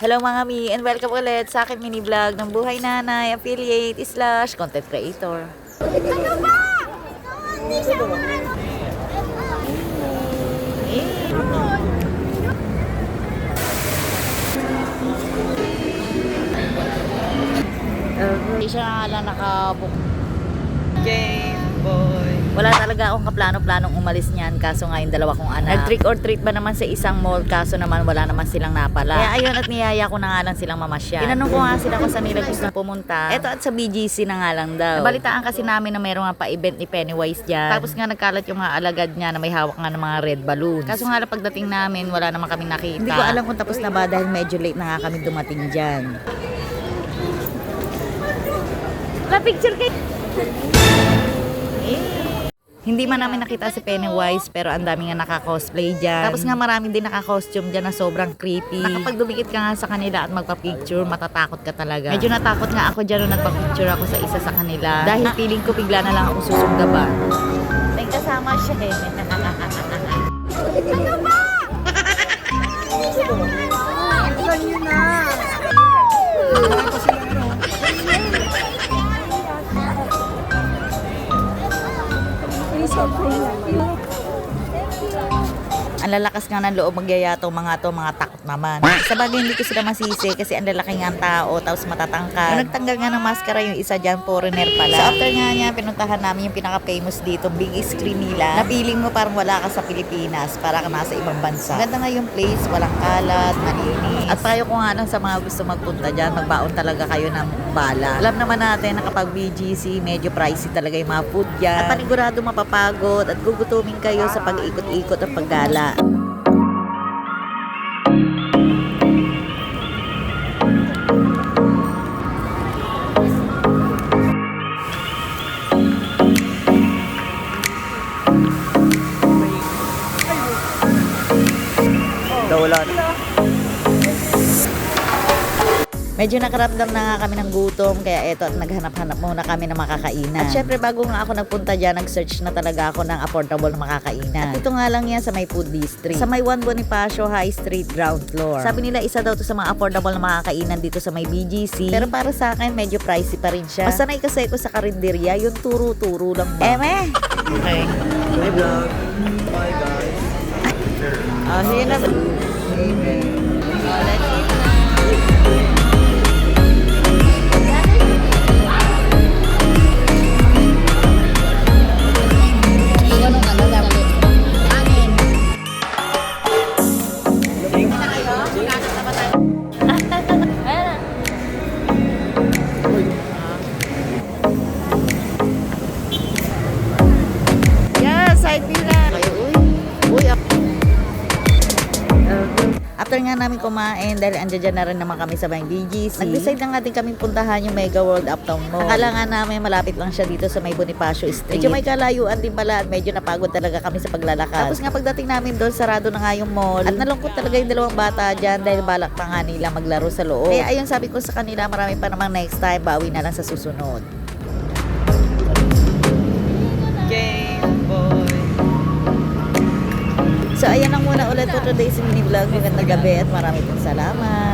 Hello mga mi, and welcome ulit sa akin mini vlog ng Buhay Nanay, affiliate / content creator. Ano ba? Hindi siya ano. Hindi siya nga lang nakabook. Game boy. Wala talaga akong kaplano-planong umalis niyan, kaso nga yung dalawa kong anak. Nag-trick or treat ba naman sa isang mall, kaso naman wala naman silang napala. Kaya ayun, at niyaya ko na nga lang silang mamasyal. Tinanong ko nga sila kung saan nila gusto pumunta. Eto, at sa BGC na nga lang daw. Nabalitaan kasi namin na mayroong nga pa-event ni Pennywise dyan. Tapos nga nagkalat yung mga alagad niya na may hawak nga ng mga red balloons. Kaso nga lang pagdating namin, wala naman kami nakita. Hindi ko alam kung tapos na ba dahil medyo late na nga kami dumating dyan. Pa-picture kayo. Hindi man namin nakita si Pennywise, pero ang dami nga naka-cosplay dyan. Tapos nga marami din naka-costume dyan na sobrang creepy. Nakapag dumikit ka nga sa kanila at magpa-picture, matatakot ka talaga. Medyo natakot nga ako dyan nung nagpa-picture ako sa isa sa kanila. Dahil feeling ko bigla na lang ako susunggaban. May kasama siya eh. Ano ba? Hindi siya ano. Ilan nyo na? Ang lalakas nga ng loob magyaya tong mga takot naman. Sa bagay hindi ko sila masisi kasi ang lalaki nga ang tao, tapos matatangkad. Nung nagtanggal nga ng maskara yung isa dyan, foreigner pala. So after nga niya, pinuntahan namin yung pinaka-famous dito, big screen nila. Na feeling mo parang wala ka sa Pilipinas, para ka nasa ibang bansa. Ganda nga yung place, walang kalat, malinis. At payo ko nga lang sa mga gusto magpunta dyan, magbaon talaga kayo ng bala. Alam naman natin na kapag BGC, medyo pricey talaga yung mga food dyan. At panigurado mapapagod at gugutumin kayo sa pag-ikot-ikot at paggala. Dawalan. Medyo nakaramdam na nga kami ng gutom, kaya eto at naghanap-hanap muna kami ng makakainan. At syempre bago nga ako nagpunta dyan, nag-search na talaga ako ng affordable na makakainan. At ito nga lang yan sa may food district. Sa may 1 Bonifacio High Street ground floor. Sabi nila isa daw to sa mga affordable na makakainan dito sa may BGC. Pero para sa akin, medyo pricey pa rin siya. Masanay kasi ako sa karinderya, yung turo-turo lang ba? Eme! Okay. Bye vlog. Bye guys. Sige na. Let's eat. After nga namin kumain, dahil andyan na rin naman kami sa may BGC, nag-decide na nga din kami puntahan yung Mega World Uptown Mall. Akala nga namin malapit lang siya dito sa may Bonifacio Street. Medyo may kalayuan din pala at medyo napagod talaga kami sa paglalakad. Tapos nga pagdating namin doon, sarado na nga yung mall. At nalungkot talaga yung dalawang bata dyan dahil balak pa nga nila maglaro sa loob. Kaya ayun, sabi ko sa kanila, marami pa namang next time, bawi na lang sa susunod. Game boy. So ayan lang muna ulit po today's mini vlog. Magandang gabi at marami pong salamat.